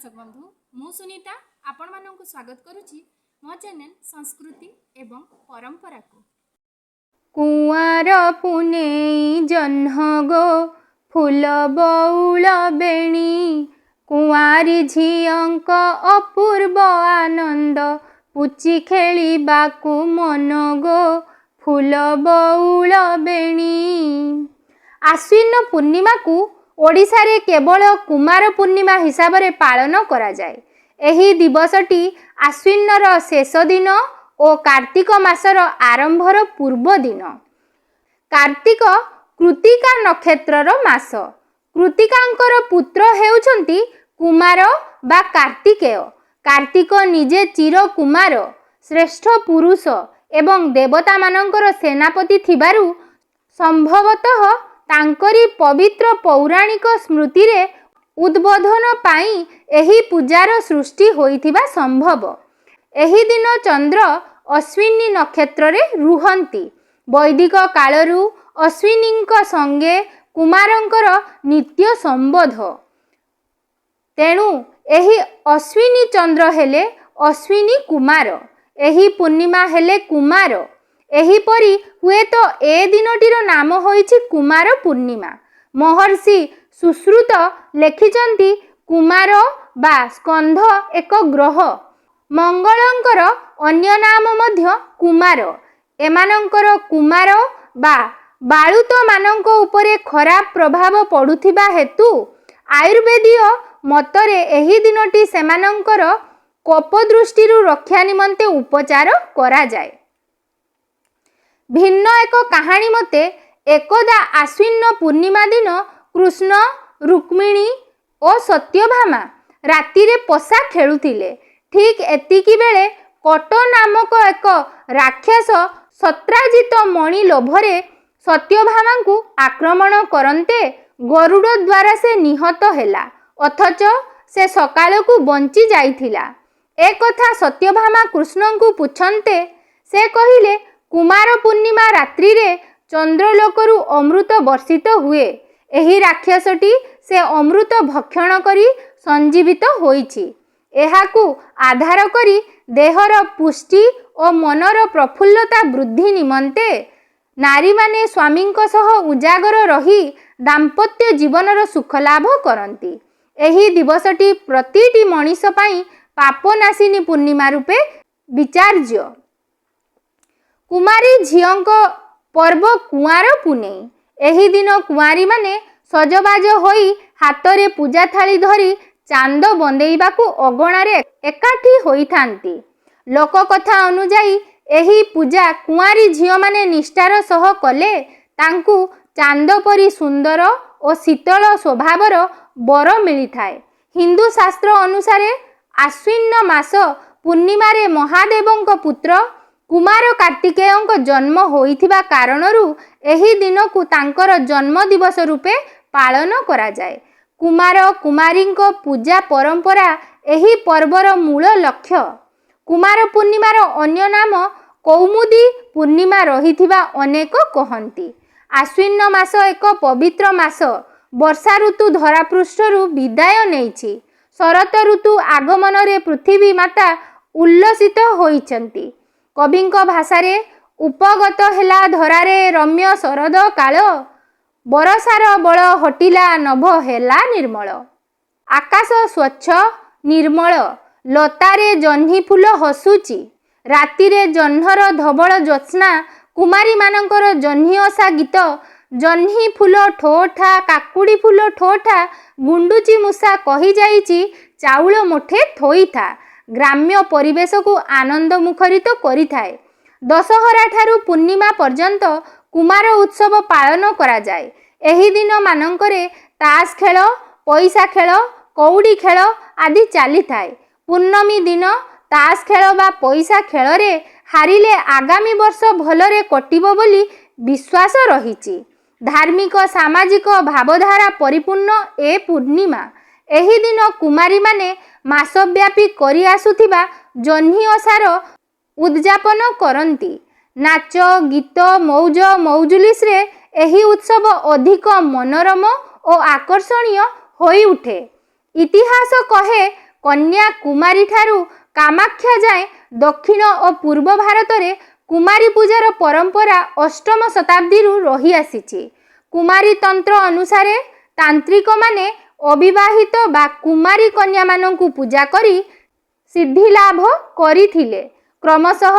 दर्शक बंधु मु सुनीता आपण मानक स्वागत करुछि मो चैनल संस्कृति एवं परंपरा को। कुआर पुनेई जह्न गो फूल बौल बेणी कुआरी झियंक अपूर्व आनंद पुची खेलिबाकु मन गो फूल बौल बेणी। आश्विन पूर्णिमा को ओडिशा रे केवल कुमार पूर्णिमा हिसाब से पालन करा जाए। एही दिवसटी आश्विनर शेष दिन और कार्तिक मासर आरंभर पूर्व दिन। कार्तिक कृतिका नक्षत्रर मास। कृतिकांकर पुत्र हेउछंती कुमार बा कार्तिकेय। कार्तिक निजे चिर कुमार श्रेष्ठ पुरुष एवं देवता मानंकर सेनापति थिबारु संभवतः तांकरी पवित्र पौराणिक स्मृति रे उद्बोधन पाई एही पूजार सृष्टि होइथिबा संभव। एही दिन चंद्र अश्विनी नक्षत्र रे रुहंती। वैदिक कालरू अश्विनींक संगे कुमारंकर नित्य संबोध। तेणु एही अश्विनी चंद्र हेले अश्विनी कुमार, एही पूर्णिमा हेले कुमार। एहीपरि हुए तो ए दिनटीर नाम होइछि कुमार पूर्णिमा। महर्षि सुश्रुत लेखिचंती कुमार बा स्कंध एक ग्रह। मंगलंकर अन्य नाम मध्य कुमार। एमानंकर कुमार बा बालुत मानंक उपरे खराब प्रभाव पडुथिबा हेतु आयुर्वेदीय मतरे एही दिनटी सेमानंकर कोप दृष्टिरु रक्षा निमंते उपचार करा जाए। भिन्न एक कहानी मते एकदा आश्विन पूर्णिमा दिन कृष्ण रुक्मिणी और सत्यभामा राति रे पशा खेलुथिले। ठीक एतिकी बेले कट नामक एक राक्षस सत्राजित मणि लोभरे सत्यभामा को आक्रमण करते गरुड़ द्वारा से निहत हैला, अथच से सकाळ को बंची जाइथिला। एक कथा सत्यभामा कृष्ण को पूछन्ते से कहिले कुमार पूर्णिमा रात्रि रे चंद्रलोकरु अमृत वर्षित हुए। एही राक्षसटी से अमृत भक्षण करी संजीवित होइछि। एहाकु आधार करी देहर पुष्टि और मनर प्रफुल्लता वृद्धि निमंते नारी माने स्वामींक सह उजागर रही दाम्पत्य जीवनर सुख लाभ करंती। एही दिवसटी प्रतिटी मनीष पई पापनाशिनी पूर्णिमा रूपे विचार्य। कुमारी झियंक पर्व कुआर पुनेई। एही दिन कुआरी माने सजबाज होई हातरे पूजा थाली धरी चांद बंदेइबाकू अगणारे एकाठी होइथांती। लोक कथा अनुजाई एही पूजा कुआरी झियो माने निष्ठार सह कले तांकू चांद परी सुंदर और शीतल स्वभावर बर मिलिथाए। हिंदू शास्त्र अनुसारे आश्विन मास पूर्णिमा रे महादेवंक पुत्र कुमार कार्तिकेयंक जन्म होइथिबा कारणरू एही दिन को तांकर जन्म दिवस रूपे पालन करा जाए। कुमार कुमारींक पूजा परंपरा एही पर्वर मूल लक्ष्य। कुमार पूर्णिमार अन्य नाम कौमुदी पूर्णिमा रहिथिबा अनेक कहंती। आश्विन मास एक पवित्र मास। वर्षा ऋतु धरापृष्ठरू विदाय नेइछि। शरत ऋतु आगमन रे पृथ्वी माता उल्लसित होइछंती। कविंक भाषारे उपगत हेला धरारे रम्य शरद काल बरसार बल हटिला नभ हेला निर्मल। आकाश स्वच्छ निर्मल लतारे जह्नी फूल हसुची। रातिरे जह्नर धवल ज्योत्स्ना कुमारी मानंकर जह्नी ओषा गीत जह्नी फूल ठोठा काकुड़ी फूल ठोठा गुंडुची मूषा कही जाइची चाउल मुठे थोइथा ग्राम्य परिवेश को आनंद मुखरित करिथाए। दशहरा ठारू पूर्णिमा पर्यंत कुमार उत्सव पालन करा जाए। एही दिन मानंकरे ताश खेल पैसा खेल कौड़ी खेल आदि चली थाए। पूर्णमी दिन ताश खेल बा पैसा खेल रे हारिले आगामी वर्ष भलरे कटिबो बोली विश्वास रहिछि। धार्मिक सामाजिक भावधारा परिपूर्ण ए पूर्णिमा। एही दिन कुमारी माने मासव्यापी करि आसुथिबा जह्नी ओषार उद्यापन करंती। नाच गीत मौज मौजुलिस रे एही उत्सव अधिक मनोरम और आकर्षणीय होई उठे। इतिहास कहे କନ୍ୟା କୁମାରୀ ଠାରୁ କାମାକ୍ଷା ଯାଏଁ ଦକ୍ଷିଣ ଓ ପୂର୍ବ ଭାରତରେ କୁମାରୀ ପୂଜାର ପରମ୍ପରା ଅଷ୍ଟମ ଶତାବ୍ଦୀରୁ ରହିଆସିଛି। କୁମାରୀ ତନ୍ତ୍ର ଅନୁସାରେ ତାନ୍ତ୍ରିକମାନେ ଅବିବାହିତ ବା କୁମାରୀ କନ୍ୟାମାନଙ୍କୁ ପୂଜା କରି ସିଦ୍ଧି ଲାଭ କରିଥିଲେ। କ୍ରମଶଃ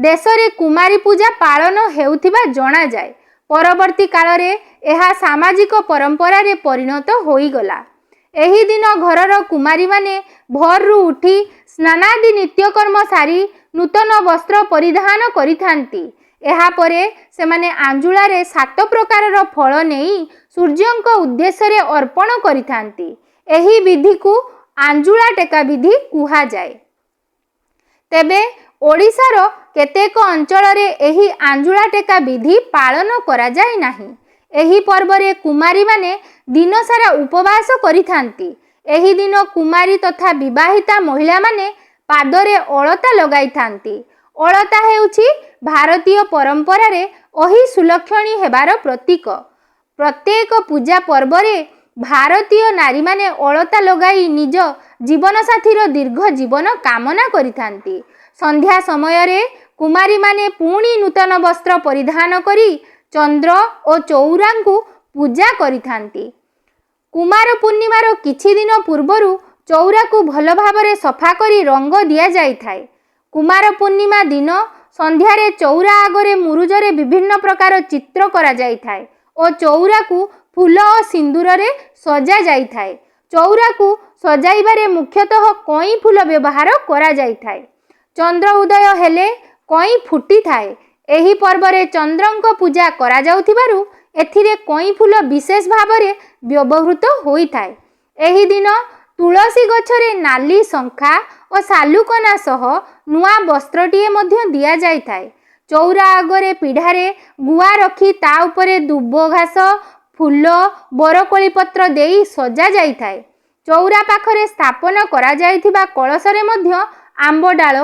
ଦେଶରେ କୁମାରୀ ପୂଜା ପାଳନ ହେଉଥିବା ଜଣାଯାଏ। ପରବର୍ତ୍ତୀ କାଳରେ ଏହା ସାମାଜିକ ପରମ୍ପରାରେ ପରିଣତ ହୋଇଗଲା। ଏହି ଦିନ ଘରର କୁମାରୀମାନେ ଭୋରରୁ ଉଠି ସ୍ନାନାଦି ନିତ୍ୟକର୍ମ ସାରି ନୂତନ ବସ୍ତ୍ର ପରିଧାନ କରିଥାନ୍ତି। ଏହାପରେ ସେମାନେ ଆଞ୍ଜୁଳାରେ 7 ପ୍ରକାରର ଫଳ ନେଇ ସୂର୍ଯ୍ୟଙ୍କ ଉଦ୍ଦେଶ୍ୟରେ ଅର୍ପଣ କରିଥାନ୍ତି। ଏହି ବିଧିକୁ ଆଞ୍ଜୁଳା ଟେକା ବିଧି କୁହାଯାଏ। ତେବେ ଓଡ଼ିଶାର କେତେକ ଅଞ୍ଚଳରେ ଏହି ଆଞ୍ଜୁଳା ଟେକା ବିଧି ପାଳନ କରାଯାଏ ନାହିଁ। ଏହି ପର୍ବରେ କୁମାରୀମାନେ ଦିନସାରା ଉପବାସ କରିଥାନ୍ତି। ଏହି ଦିନ କୁମାରୀ ତଥା ବିବାହିତା ମହିଳାମାନେ ପାଦରେ ଅଳତା ଲଗାଇଥାନ୍ତି। ଅଳତା ହେଉଛି ଭାରତୀୟ ପରମ୍ପରାରେ ଅହି ସୁଲକ୍ଷଣୀ ହେବାର ପ୍ରତୀକ। ପ୍ରତ୍ୟେକ ପୂଜା ପର୍ବରେ ଭାରତୀୟ ନାରୀମାନେ ଅଳତା ଲଗାଇ ନିଜ ଜୀବନସାଥୀର ଦୀର୍ଘ ଜୀବନ କାମନା କରିଥାନ୍ତି। ସନ୍ଧ୍ୟା ସମୟରେ କୁମାରୀମାନେ ପୁଣି ନୂତନ ବସ୍ତ୍ର ପରିଧାନ କରି ଚନ୍ଦ୍ର ଓ ଚଉରାଙ୍କୁ ପୂଜା କରିଥାନ୍ତି। କୁମାର ପୂର୍ଣ୍ଣିମାର କିଛି ଦିନ ପୂର୍ବରୁ ଚଉରାକୁ ଭଲ ଭାବରେ ସଫା କରି ରଙ୍ଗ ଦିଆଯାଇଥାଏ। କୁମାର ପୂର୍ଣ୍ଣିମା ଦିନ ସନ୍ଧ୍ୟାରେ ଚଉରା ଆଗରେ ମୁରୁଜରେ ବିଭିନ୍ନ ପ୍ରକାର ଚିତ୍ର କରାଯାଇଥାଏ ଓ ଚଉରାକୁ ଫୁଲ ଓ ସିନ୍ଦୁରରେ ସଜାଯାଇଥାଏ। ଚଉରାକୁ ସଜାଇବାରେ ମୁଖ୍ୟତଃ କଇଁ ଫୁଲ ବ୍ୟବହାର କରାଯାଇଥାଏ। ଚନ୍ଦ୍ର ଉଦୟ ହେଲେ କଇଁ ଫୁଟିଥାଏ। ଏହି ପର୍ବରେ ଚନ୍ଦ୍ରଙ୍କ ପୂଜା କରାଯାଉଥିବାରୁ ଏଥିରେ କଇଁ ଫୁଲ ବିଶେଷ ଭାବରେ ବ୍ୟବହୃତ ହୋଇଥାଏ। ଏହି ଦିନ ତୁଳସୀ ଗଛରେ ନାଲି ଶଙ୍ଖା ଓ ସାଲୁକନା ସହ ନୂଆ ବସ୍ତ୍ରଟିଏ ମଧ୍ୟ ଦିଆଯାଇଥାଏ। ଚଉରା ଆଗରେ ପିଢ଼ାରେ ଗୁଆ ରଖି ତା ଉପରେ ଦୁବ ଘାସ, ଫୁଲ, ବରକୋଳି ପତ୍ର ଦେଇ ସଜା ଯାଇଥାଏ। ଚଉରା ପାଖରେ ସ୍ଥାପନ କରାଯାଇଥିବା କଳସରେ ମଧ୍ୟ ଆମ୍ବ ଡାଳ,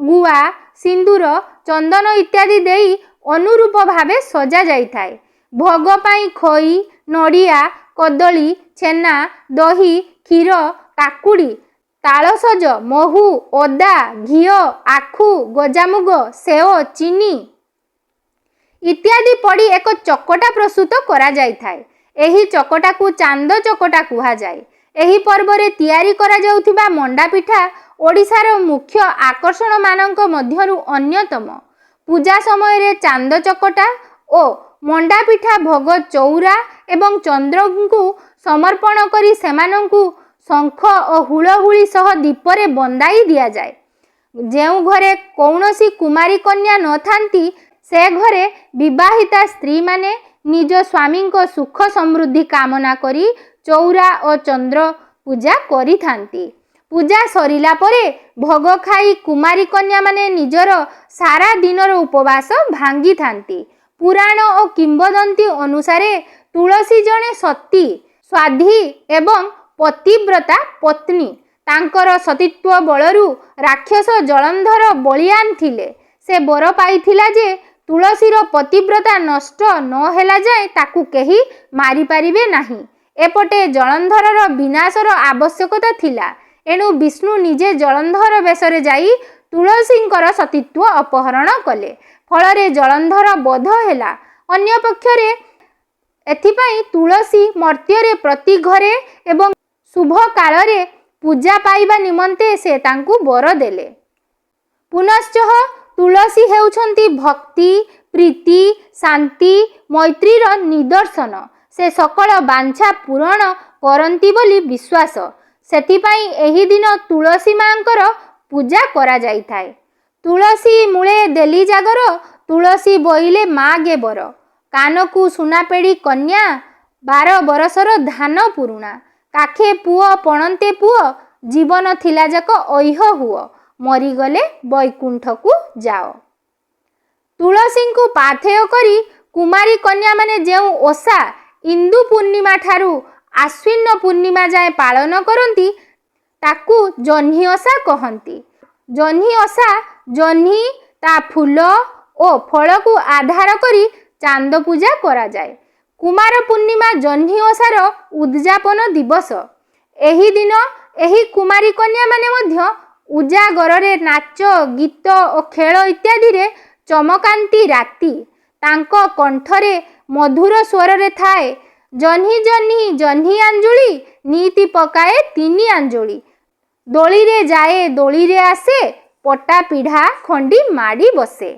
ଗୁଆ, ସିନ୍ଦୁର, ଚନ୍ଦନ ଇତ୍ୟାଦି ଦେଇ ଅନୁରୂପ ଭାବେ ସଜା ଯାଇଥାଏ। ଭୋଗ ପାଇଁ ଖଇ, ନଡ଼ିଆ, କଦଳୀ, ଛେନା, ଦହି, କ୍ଷୀର, କାକୁଡ଼ି, ତାଳସଜ, ମହୁ, ଅଦା, ଘିଅ, ଆଖୁ, ଗଜାମୁଗ, ସେଓ, ଚିନି ଇତ୍ୟାଦି ପଡ଼ି ଏକ ଚକଟା ପ୍ରସ୍ତୁତ କରାଯାଇଥାଏ। ଏହି ଚକଟାକୁ ଚାନ୍ଦ ଚକଟା କୁହାଯାଏ। ଏହି ପର୍ବରେ ତିଆରି କରାଯାଉଥିବା ମଣ୍ଡା ପିଠା ଓଡ଼ିଶାର ମୁଖ୍ୟ ଆକର୍ଷଣମାନଙ୍କ ମଧ୍ୟରୁ ଅନ୍ୟତମ। ପୂଜା ସମୟରେ ଚାନ୍ଦ ଚକଟା ଓ ମଣ୍ଡା ପିଠା ଭୋଗ ଚଉରା ଏବଂ ଚନ୍ଦ୍ରଙ୍କୁ ସମର୍ପଣ କରି ସେମାନଙ୍କୁ ଶଙ୍ଖ ଓ ହୁଳହୁଳି ସହ ଦୀପରେ ବନ୍ଦାଇ ଦିଆଯାଏ। ଯେଉଁ ଘରେ କୌଣସି କୁମାରୀ କନ୍ୟା ନଥାନ୍ତି ସେ ଘରେ ବିବାହିତା ସ୍ତ୍ରୀମାନେ ନିଜ ସ୍ୱାମୀଙ୍କ ସୁଖ ସମୃଦ୍ଧି କାମନା କରି ଚଉରା ଓ ଚନ୍ଦ୍ର ପୂଜା କରିଥାନ୍ତି। ପୂଜା ସରିଲା ପରେ ଭୋଗ ଖାଇ କୁମାରୀ କନ୍ୟାମାନେ ନିଜର ସାରା ଦିନର ଉପବାସ ଭାଙ୍ଗିଥାନ୍ତି। ପୁରାଣ ଓ କିମ୍ବଦନ୍ତୀ ଅନୁସାରେ ତୁଳସୀ ଜଣେ ସତୀ, ସ୍ୱାଧୀ ଏବଂ ପତିବ୍ରତା ପତ୍ନୀ। ତାଙ୍କର ସତୀତ୍ୱ ବଳରୁ ରାକ୍ଷସ ଜଳନ୍ଧର ବଳିୟାନ ଥିଲେ। ସେ ବର ପାଇଥିଲା ଯେ ତୁଳସୀର ପତିବ୍ରତା ନଷ୍ଟ ନ ହେଲା ଯାଏଁ ତାକୁ କେହି ମାରିପାରିବେ ନାହିଁ। ଏପଟେ ଜଳନ୍ଧରର ବିନାଶର ଆବଶ୍ୟକତା ଥିଲା। ଏଣୁ ବିଷ୍ଣୁ ନିଜେ ଜଳନ୍ଧର ବେଶରେ ଯାଇ ତୁଳସୀଙ୍କର ସତୀତ୍ୱ ଅପହରଣ କଲେ। ଫଳରେ ଜଳନ୍ଧର ବଧ ହେଲା। ଅନ୍ୟପକ୍ଷରେ ଏଥିପାଇଁ ତୁଳସୀ ମର୍ତ୍ତ୍ୟରେ ପ୍ରତି ଘରେ ଏବଂ ଶୁଭ କାଳରେ ପୂଜା ପାଇବା ନିମନ୍ତେ ସେ ତାଙ୍କୁ ବର ଦେଲେ। ପୁନଶ୍ଚ ତୁଳସୀ ହେଉଛନ୍ତି ଭକ୍ତି, ପ୍ରୀତି, ଶାନ୍ତି, ମୈତ୍ରୀର ନିଦର୍ଶନ। ସେ ସକଳ ବାଞ୍ଛା ପୂରଣ କରନ୍ତି ବୋଲି ବିଶ୍ୱାସ। ସେଥିପାଇଁ ଏହି ଦିନ ତୁଳସୀ ମାଙ୍କର ପୂଜା କରାଯାଇଥାଏ। ତୁଳସୀ ମୂଳେ ଦେଲି ଜାଗର, ତୁଳସୀ ବୋଇଲେ ମା ଗେବର। କାନକୁ ସୁନାପେଡ଼ି କନ୍ୟା, 12 ବରଷର ଧାନ ପୁରୁଣା। କାଖେ ପୁଅ ପଣନ୍ତେ ପୁଅ, ଜୀବନ ଥିଲା ଯାକ ଐହ ହୁଅ। ମରିଗଲେ ବୈକୁଣ୍ଠକୁ ଯାଅ। ତୁଳସୀଙ୍କୁ ପାଥେୟ କରି କୁମାରୀ କନ୍ୟାମାନେ ଯେଉଁ ଓଷା ଇନ୍ଦୁ ପୂର୍ଣ୍ଣିମା ଠାରୁ ଆଶ୍ୱିନ ପୂର୍ଣ୍ଣିମା ଯାଏଁ ପାଳନ କରନ୍ତି ତାକୁ ଜହ୍ନି ଓଷା କହନ୍ତି। ଜହ୍ନି ଓଷା ଜହ୍ନି, ତା ଫୁଲ ଓ ଫଳକୁ ଆଧାର କରି ଚାନ୍ଦ ପୂଜା କରାଯାଏ। କୁମାର ପୂର୍ଣ୍ଣିମା ଜହ୍ନି ଓଷାର ଉଦ୍ଯାପନ ଦିବସ। ଏହି ଦିନ ଏହି କୁମାରୀ କନ୍ୟାମାନେ ମଧ୍ୟ ଉଜାଗରରେ ନାଚ ଗୀତ ଓ ଖେଳ ଇତ୍ୟାଦିରେ ଚମକାନ୍ତି ରାତି। ତାଙ୍କ କଣ୍ଠରେ ମଧୁର ସ୍ୱରରେ ଥାଏ, ଜହ୍ନି ଜହ୍ନି ଜହ୍ନି ଆଞ୍ଜୁଳି ନିତି ପକାଏ 3 ଆଞ୍ଜୁଳି। ଦୋଳିରେ ଯାଏ ଦୋଳିରେ ଆସେ, ପଟା ପିଢ଼ା ଖଣ୍ଡି ମାଡ଼ି ବସେ।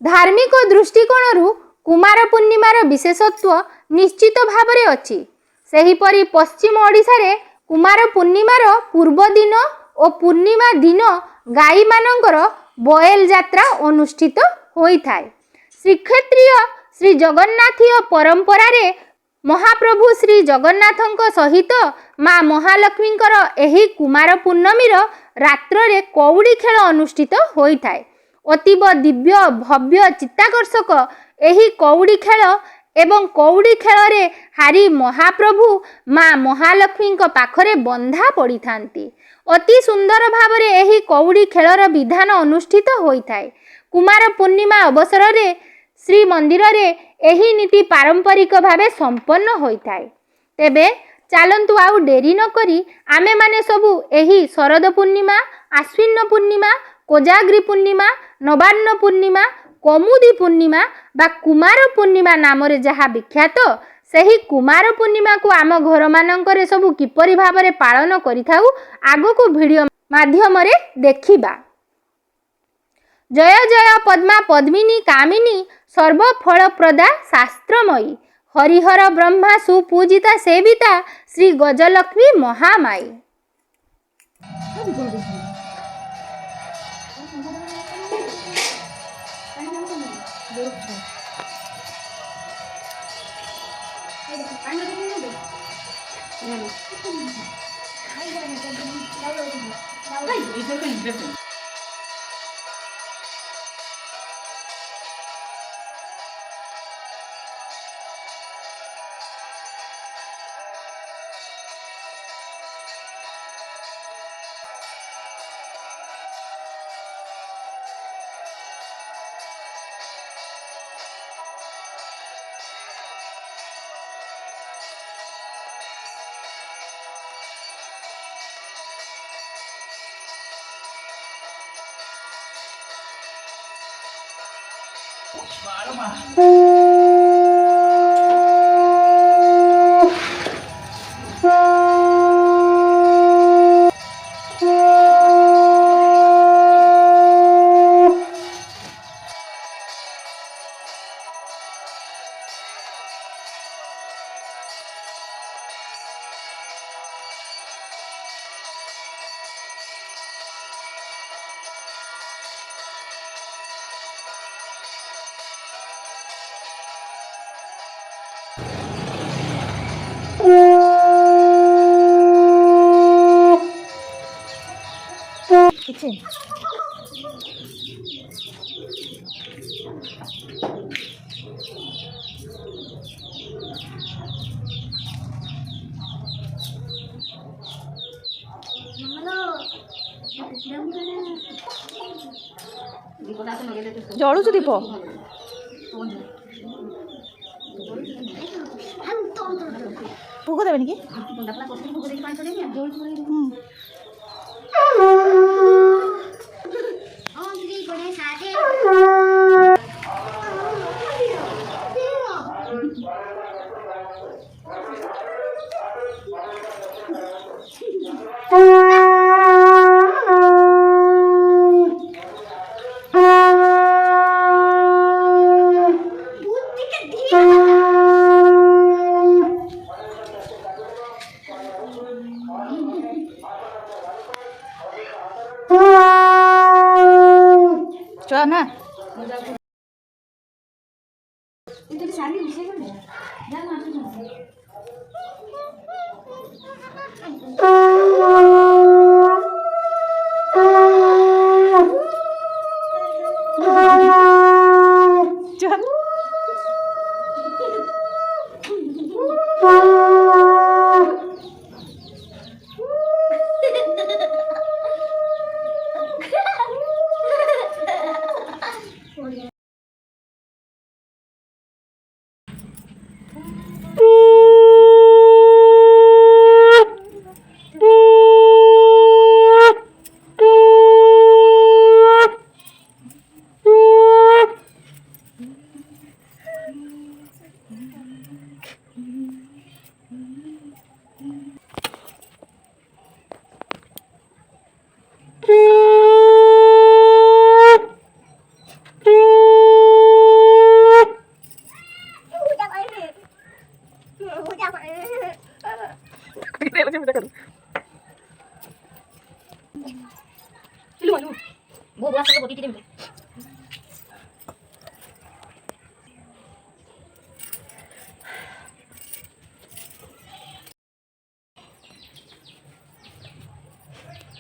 ଧାର୍ମିକ ଦୃଷ୍ଟିକୋଣରୁ କୁମାର ପୂର୍ଣ୍ଣିମାର ବିଶେଷତ୍ୱ ନିଶ୍ଚିତ ଭାବରେ ଅଛି। ସେହିପରି ପଶ୍ଚିମ ଓଡ଼ିଶାରେ କୁମାର ପୂର୍ଣ୍ଣିମାର ପୂର୍ବ ଦିନ ଓ ପୂର୍ଣ୍ଣିମା ଦିନ ଗାଈମାନଙ୍କର ବଏଲ ଯାତ୍ରା ଅନୁଷ୍ଠିତ ହୋଇଥାଏ। ଶ୍ରୀକ୍ଷେତ୍ରୀୟ ଶ୍ରୀ ଜଗନ୍ନାଥୀୟ ପରମ୍ପରାରେ ମହାପ୍ରଭୁ ଶ୍ରୀ ଜଗନ୍ନାଥଙ୍କ ସହିତ ମା ମହାଲକ୍ଷ୍ମୀଙ୍କର ଏହି କୁମାର ପୂର୍ଣ୍ଣମୀର ରାତ୍ରରେ କଉଡ଼ି ଖେଳ ଅନୁଷ୍ଠିତ ହୋଇଥାଏ। ଅତୀବ ଦିବ୍ୟ ଭବ୍ୟ ଚିତ୍ତାକର୍ଷକ ଏହି କଉଡ଼ି ଖେଳ ଏବଂ କଉଡ଼ି ଖେଳରେ ହାରି ମହାପ୍ରଭୁ ମା ମହାଲକ୍ଷ୍ମୀଙ୍କ ପାଖରେ ବନ୍ଧା ପଡ଼ିଥାନ୍ତି। ଅତି ସୁନ୍ଦର ଭାବରେ ଏହି କଉଡ଼ି ଖେଳର ବିଧାନ ଅନୁଷ୍ଠିତ ହୋଇଥାଏ। କୁମାର ପୂର୍ଣ୍ଣିମା ଅବସରରେ ଶ୍ରୀମନ୍ଦିରରେ ଏହି ନୀତି ପାରମ୍ପରିକ ଭାବେ ସମ୍ପନ୍ନ ହୋଇଥାଏ। ତେବେ ଚାଲନ୍ତୁ ଆଉ ଡେରି ନ କରି ଆମେମାନେ ସବୁ ଏହି ଶରଦ ପୂର୍ଣ୍ଣିମା, ଆଶ୍ୱିନ ପୂର୍ଣ୍ଣିମା, କୋଜାଗ୍ରୀ ପୂର୍ଣ୍ଣିମା, ନବାନ୍ନ ପୂର୍ଣ୍ଣିମା, କମୁଦି ପୂର୍ଣ୍ଣିମା ବା କୁମାର ପୂର୍ଣ୍ଣିମା ନାମରେ ଯାହା ବିଖ୍ୟାତ, ସେହି କୁମାର ପୂର୍ଣ୍ଣିମାକୁ ଆମ ଘରମାନଙ୍କରେ ସବୁ କିପରି ଭାବରେ ପାଳନ କରିଥାଉ ଆଗକୁ ଭିଡ଼ିଓ ମାଧ୍ୟମରେ ଦେଖିବା। ଜୟ ଜୟ ପଦ୍ମା ପଦ୍ମିନୀ କାମିନୀ ସର୍ବଫଳପ୍ରଦା ଶାସ୍ତ୍ରମୟୀ, ହରିହର ବ୍ରହ୍ମା ସୁପୂଜିତା ସେବିତା ଶ୍ରୀ ଗଜଲକ୍ଷ୍ମୀ ମହାମାୟୀ। ଜଳୁଛୁ ଦୀପ ଭୋଗ ଦେବେନି କି? ଚୁଆ ନା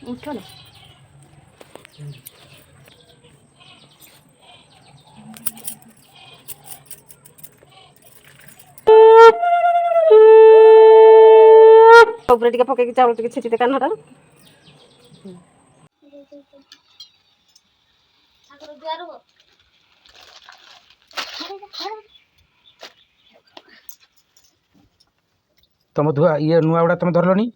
ଉଠ ନା ଉପରେ ଟିକେ ପକେଇକି ଚାଉଳ ଟିକେ ଛେଚିଦେ କାନଟା ତମ ଧୁଆ ଇଏ ନୂଆ ଗୁଡ଼ା ତମେ ଧରିଲନି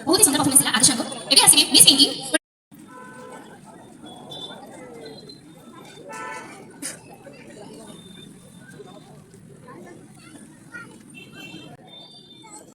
ବହୁତ ହି ସୁନ୍ଦର ପରଫର୍ମାନ୍ସ ଥିଲା ଆଜି ସାଙ୍ଗ ଏବେ ଆସିବେ ମିସ୍ ପିଙ୍କି